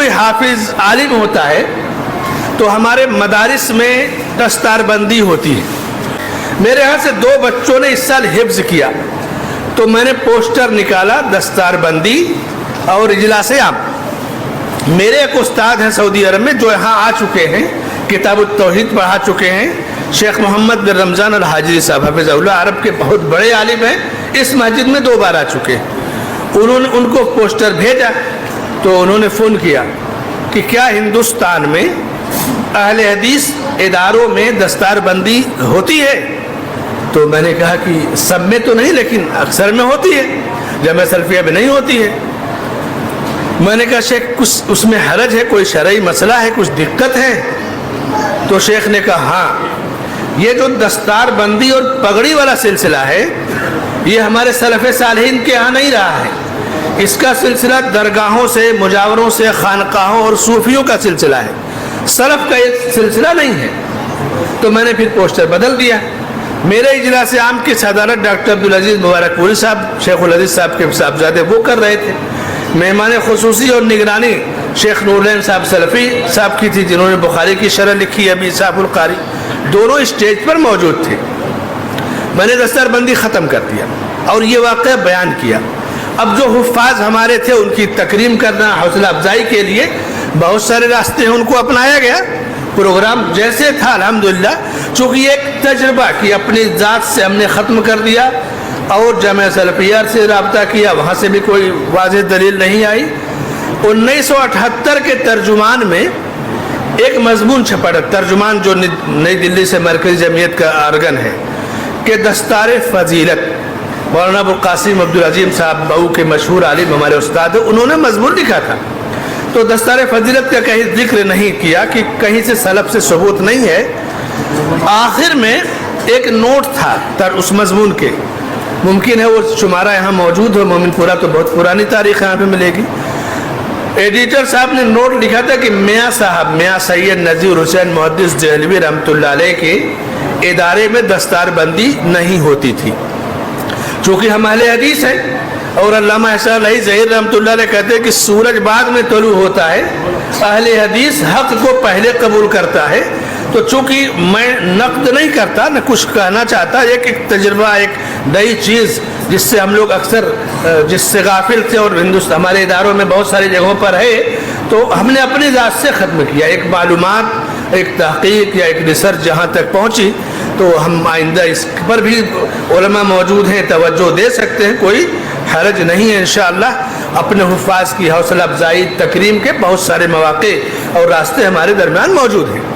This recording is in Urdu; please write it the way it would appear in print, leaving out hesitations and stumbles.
کوئی حافظ عالم ہوتا ہے تو ہمارے مدارس میں دستار بندی ہوتی ہے. میرے ہاں سے 2 بچوں نے اس سال حفظ کیا تو میں نے پوسٹر نکالا دستار بندی اور اجلاس عام. میرے ایک استاد ہیں سعودی عرب میں جو یہاں آ چکے ہیں, کتاب التوحید پڑھا چکے ہیں, شیخ محمد بن رمضان الحاجری صاحب حفظہ اللہ, عرب کے بہت بڑے عالم ہیں, اس مسجد میں 2 بار آ چکے ہیں. انہوں نے ان کو پوسٹر بھیجا تو انہوں نے فون کیا کہ کیا ہندوستان میں اہل حدیث اداروں میں دستار بندی ہوتی ہے؟ تو میں نے کہا کہ سب میں تو نہیں لیکن اکثر میں ہوتی ہے, جامعہ سلفیہ میں نہیں ہوتی ہے. میں نے کہا شیخ کچھ اس میں حرج ہے, کوئی شرعی مسئلہ ہے, کچھ دقت ہے؟ تو شیخ نے کہا ہاں, یہ جو دستار بندی اور پگڑی والا سلسلہ ہے یہ ہمارے سلف صالحین کے یہاں نہیں رہا ہے. اس کا سلسلہ درگاہوں سے, مجاوروں سے, خانقاہوں اور صوفیوں کا سلسلہ ہے, سلف کا یہ سلسلہ نہیں ہے. تو میں نے پھر پوسٹر بدل دیا. میرے اجلاس عام کی صدارت ڈاکٹر عبدالعزیز مبارک پوری صاحب, شیخ الحدیث صاحب کے صاحبزادے, وہ کر رہے تھے. مہمان خصوصی اور نگرانی شیخ نورالعین صاحب سلفی صاحب کی تھی, جنہوں نے بخاری کی شرح لکھی, ابی اسحاق القاری, دونوں اسٹیج پر موجود تھے. میں نے دستار بندی ختم کر دیا اور یہ واقعہ بیان کیا. اب جو حفاظ ہمارے تھے ان کی تکریم کرنا, حوصلہ افزائی کے لیے بہت سارے راستے ہیں, ان کو اپنایا گیا. پروگرام جیسے تھا الحمدللہ, چونکہ یہ ایک تجربہ کہ اپنی ذات سے ہم نے ختم کر دیا اور جامعہ سلفیہ سے رابطہ کیا, وہاں سے بھی کوئی واضح دلیل نہیں آئی. 1978 کے ترجمان میں ایک مضمون چھپا, ترجمان جو نئی دلی سے مرکزی جمعیت کا آرگن ہے, کہ دستار فضیلت, مولانا ابوالقاسم عبدالعظیم صاحب بہو کے مشہور عالم ہمارے استاد ہیں, انہوں نے مضمون لکھا تھا. تو دستار فضیلت کا کہیں ذکر نہیں کیا کہ کہیں سے سلف سے ثبوت نہیں ہے. آخر میں ایک نوٹ تھا اس مضمون کے, ممکن ہے وہ شمارہ یہاں موجود ہو, مومن پورا تو بہت پرانی تاریخ یہاں پہ ملے گی. ایڈیٹر صاحب نے نوٹ لکھا تھا کہ میاں صاحب, میاں سید نذیر حسین محدث دہلوی رحمۃ اللہ علیہ کے ادارے میں دستار بندی نہیں ہوتی تھی. چونکہ ہم اہل حدیث ہیں اور علامہ احسان علی ظہیر رحمۃ اللہ علیہ کہتے ہیں کہ سورج بعد میں طلوع ہوتا ہے, اہل حدیث حق کو پہلے قبول کرتا ہے. تو چونکہ میں نقد نہیں کرتا, نہ کچھ کہنا چاہتا, ایک تجربہ, ایک نئی چیز جس سے ہم لوگ اکثر جس سے غافل تھے اور ہندوستان ہمارے اداروں میں بہت ساری جگہوں پر ہے, تو ہم نے اپنی ذات سے ختم کیا. ایک معلومات, ایک تحقیق یا ایک ریسرچ جہاں تک پہنچی, تو ہم آئندہ اس پر بھی علماء موجود ہیں, توجہ دے سکتے ہیں, کوئی حرج نہیں ہے. انشاءاللہ اپنے حفاظ کی حوصلہ افزائی, تکریم کے بہت سارے مواقع اور راستے ہمارے درمیان موجود ہیں.